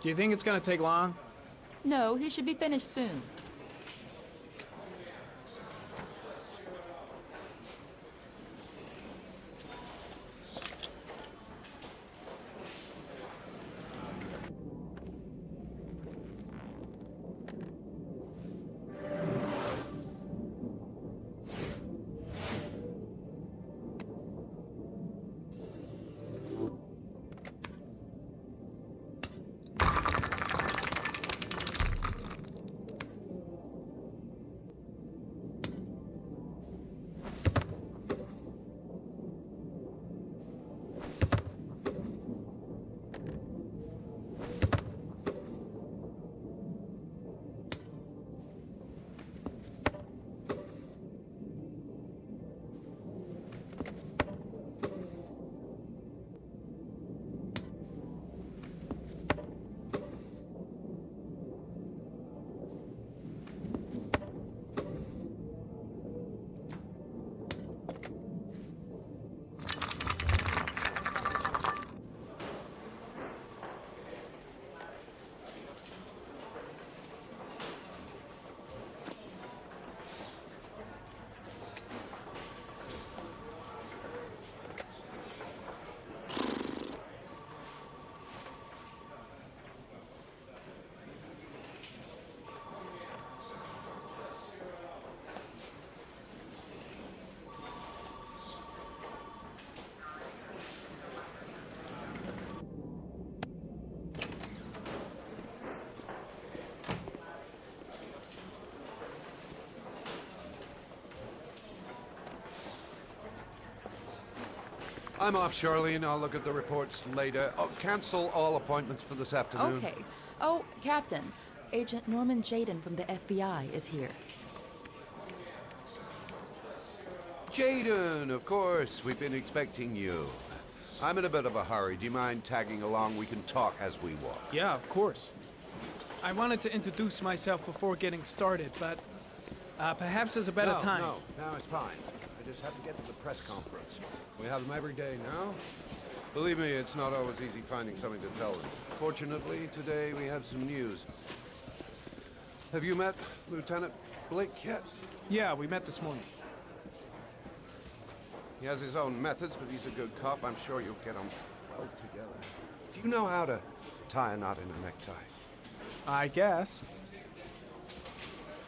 Do you think it's gonna take long? No, he should be finished soon. I'm off, Charlene. I'll look at the reports later. Oh, cancel all appointments for this afternoon. Okay. Oh, Captain. Agent Norman Jaden from the FBI is here. Jaden, of course. We've been expecting you. I'm in a bit of a hurry. Do you mind tagging along? We can talk as we walk. Yeah, of course. I wanted to introduce myself before getting started, but perhaps there's a better time. No, it's fine. I just have to get to the press conference. We have them every day now. Believe me, it's not always easy finding something to tell them. Fortunately, today we have some news. Have you met Lieutenant Blake yet? Yeah, we met this morning. He has his own methods, but he's a good cop. I'm sure you'll get on well together. Do you know how to tie a knot in a necktie? I guess.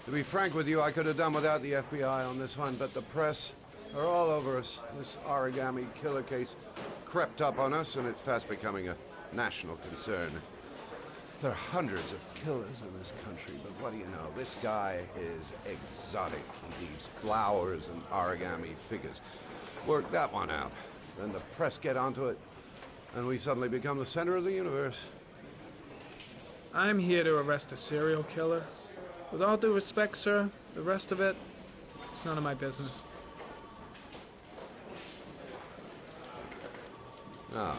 To be frank with you, I could have done without the FBI on this one, but the press are all over us. This Origami Killer case crept up on us, and it's fast becoming a national concern. There are hundreds of killers in this country, but what do you know? This guy is exotic. He leaves flowers and origami figures. Work that one out. Then the press get onto it, and we suddenly become the center of the universe. I'm here to arrest a serial killer. With all due respect, sir, the rest of it, it's none of my business. No,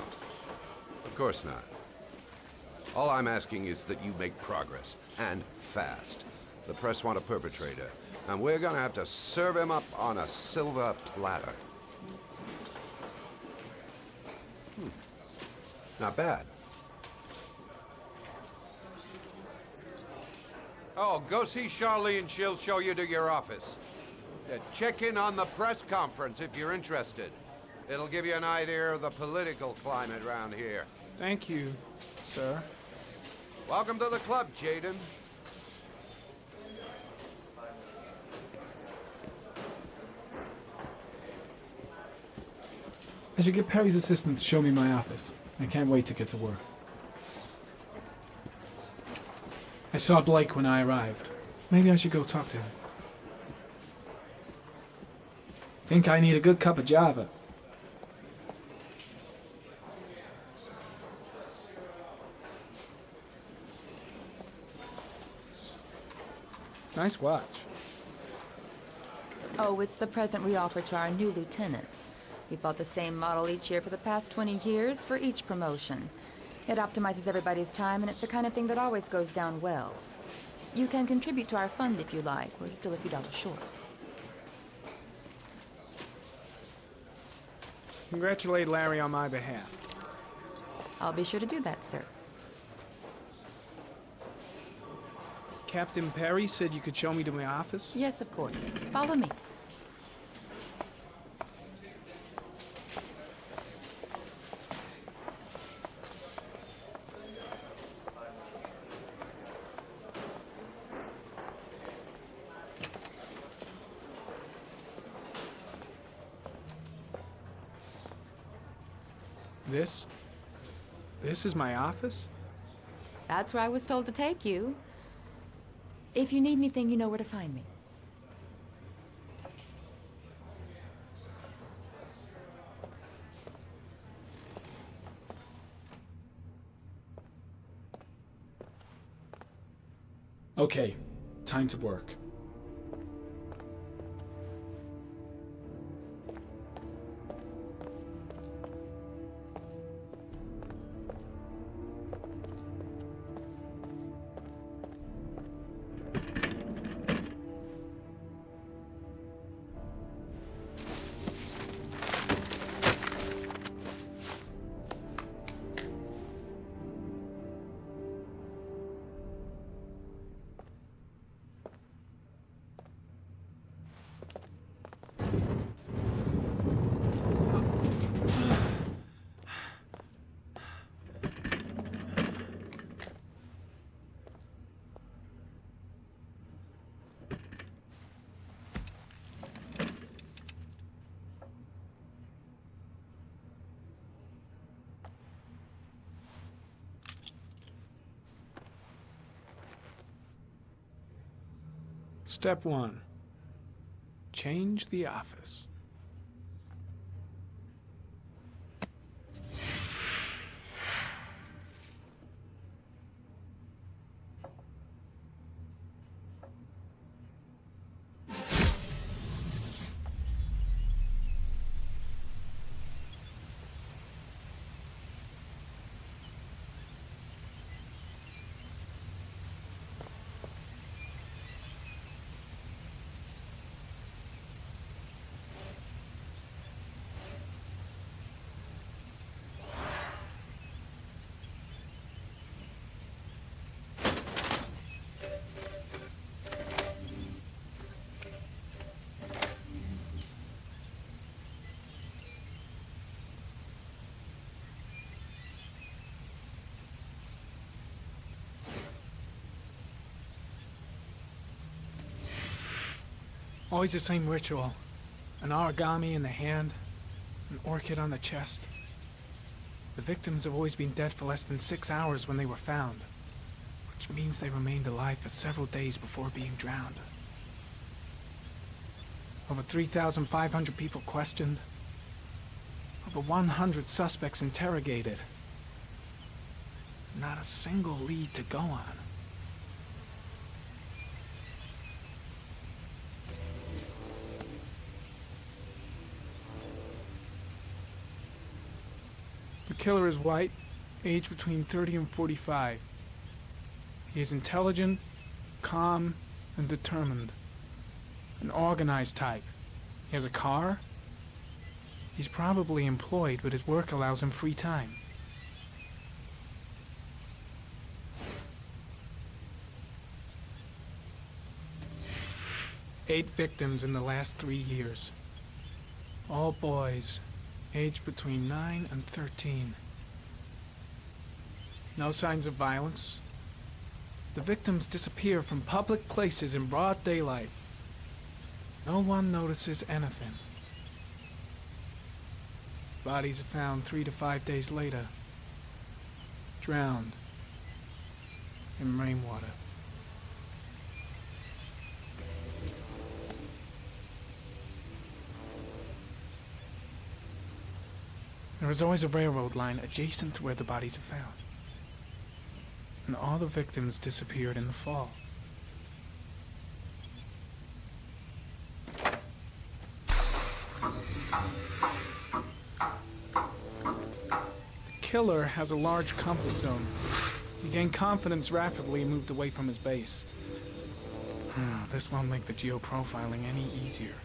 of course not. All I'm asking is that you make progress, and fast. The press want a perpetrator, and we're gonna have to serve him up on a silver platter. Not bad. Oh, go see Charlene. She'll show you to your office. Check in on the press conference if you're interested. It'll give you an idea of the political climate around here. Thank you, sir. Welcome to the club, Jaden. I should get Perry's assistant to show me my office. I can't wait to get to work. I saw Blake when I arrived. Maybe I should go talk to him. Think I need a good cup of Java. Nice watch. Oh, it's the present we offer to our new lieutenants. We bought the same model each year for the past 20 years for each promotion. It optimizes everybody's time, and it's the kind of thing that always goes down well. You can contribute to our fund if you like. We're still a few dollars short. Congratulate Larry on my behalf. I'll be sure to do that, sir. Captain Perry said you could show me to my office? Yes, of course. Follow me. This is my office? That's where I was told to take you. If you need anything, you know where to find me. Okay, time to work. Step 1. Change the office. Always the same ritual. An origami in the hand, an orchid on the chest. The victims have always been dead for less than 6 hours when they were found, which means they remained alive for several days before being drowned. Over 3,500 people questioned. Over 100 suspects interrogated. Not a single lead to go on. The killer is white, aged between 30 and 45. He is intelligent, calm, and determined. An organized type. He has a car. He's probably employed, but his work allows him free time. Eight victims in the last 3 years. All boys, aged between 9 and 13. No signs of violence. The victims disappear from public places in broad daylight. No one notices anything. Bodies are found 3 to 5 days later, drowned in rainwater. There is always a railroad line adjacent to where the bodies are found. And all the victims disappeared in the fall. The killer has a large comfort zone. He gained confidence rapidly and moved away from his base. This won't make the geoprofiling any easier.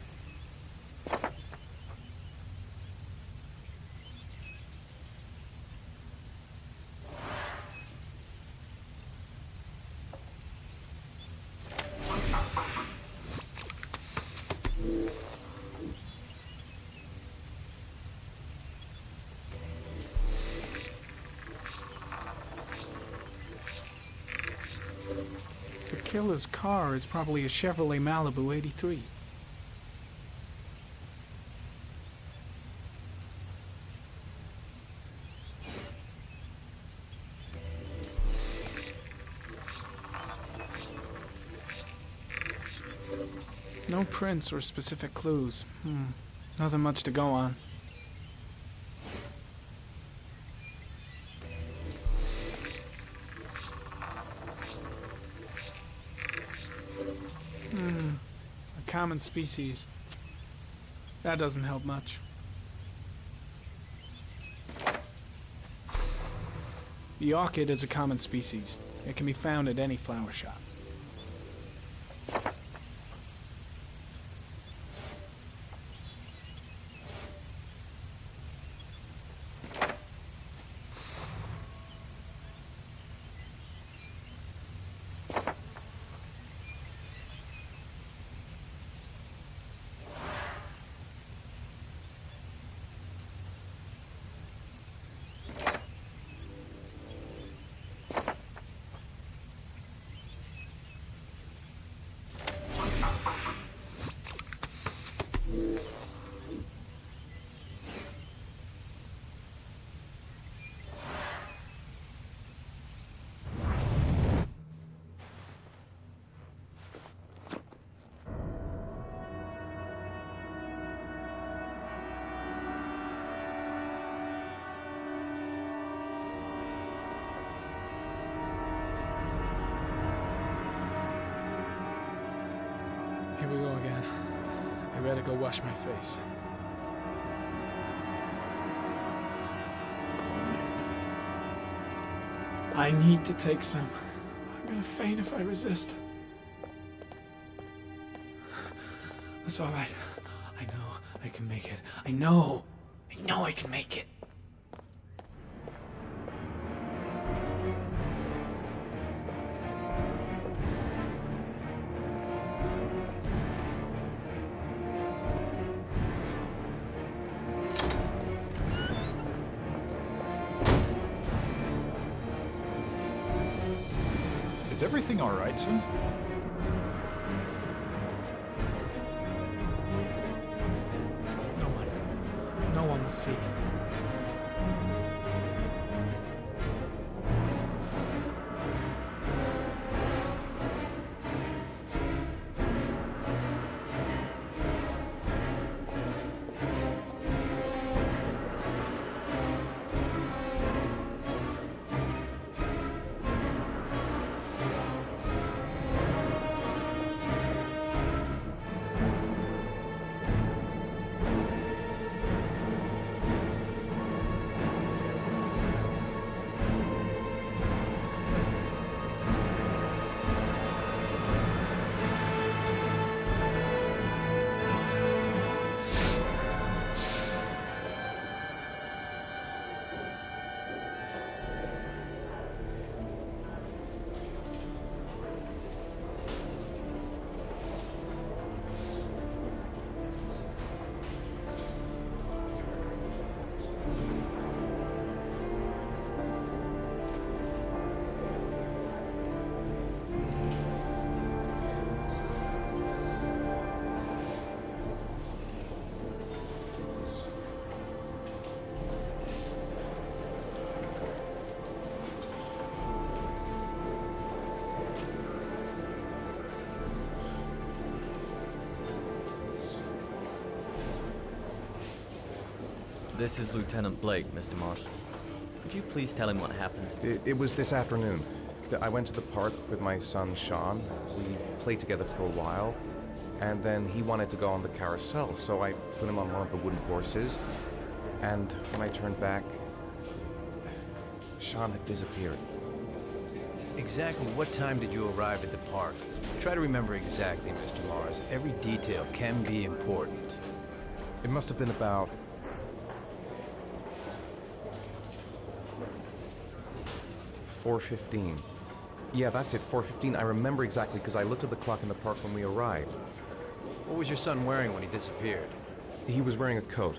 killer's car is probably a Chevrolet Malibu 83. No prints or specific clues. Nothing much to go on. A common species. That doesn't help much. The orchid is a common species. It can be found at any flower shop. Here we go again. I better go wash my face. I need to take some. I'm gonna faint if I resist. It's all right. I know I can make it. I know I can make it. Is everything all right, sir? No one will see. This is Lieutenant Blake, Mr. Marsh. Could you please tell him what happened? It was this afternoon. I went to the park with my son, Sean. We played together for a while, and then he wanted to go on the carousel, so I put him on one of the wooden horses, and when I turned back, Sean had disappeared. Exactly what time did you arrive at the park? Try to remember exactly, Mr. Mars. Every detail can be important. It must have been about 4:15. Yeah, that's it, 4:15. I remember exactly because I looked at the clock in the park when we arrived. What was your son wearing when he disappeared? He was wearing a coat.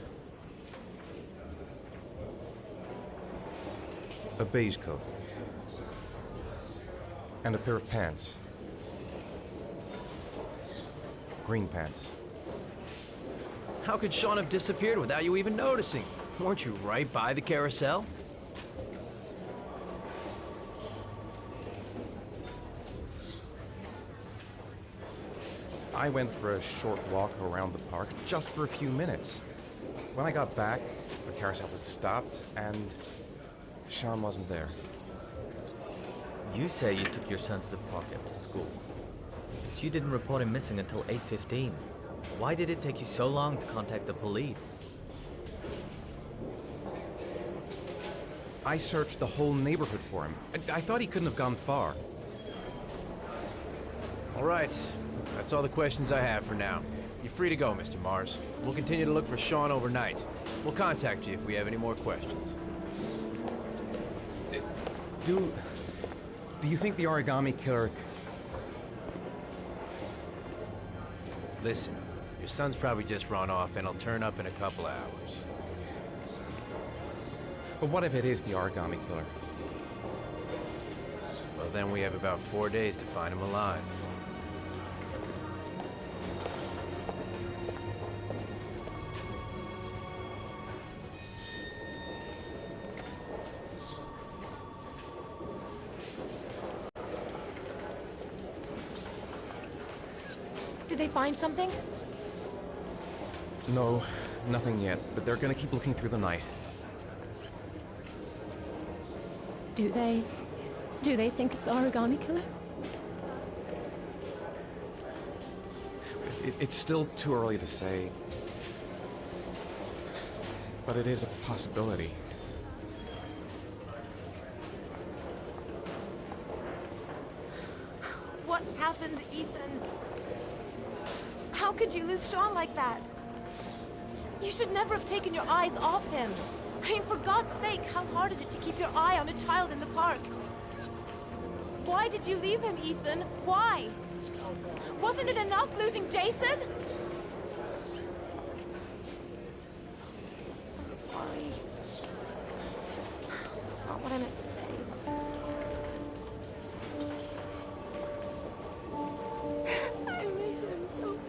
A beige coat. And a pair of pants. green pants. How could Sean have disappeared without you even noticing? Weren't you right by the carousel? I went for a short walk around the park, just for a few minutes. When I got back, the carousel had stopped, and Sean wasn't there. You say you took your son to the park after school, but you didn't report him missing until 8:15. Why did it take you so long to contact the police? I searched the whole neighborhood for him. I thought he couldn't have gone far. All right. That's all the questions I have for now. You're free to go, Mr. Mars. We'll continue to look for Sean overnight. We'll contact you if we have any more questions. Do you think the Origami Killer... Listen, your son's probably just run off and he'll turn up in a couple of hours. But what if it is the Origami Killer? Well, then we have about 4 days to find him alive. Did they find something? No, nothing yet, but they're gonna keep looking through the night. Do they think it's the Origami Killer? It's still too early to say, but it is a possibility. What happened, Ethan? How could you lose Sean like that? You should never have taken your eyes off him. I mean, for God's sake, how hard is it to keep your eye on a child in the park? Why did you leave him, Ethan? Why? Wasn't it enough losing Jason? I'm sorry. That's not what I meant to say. I miss him so much.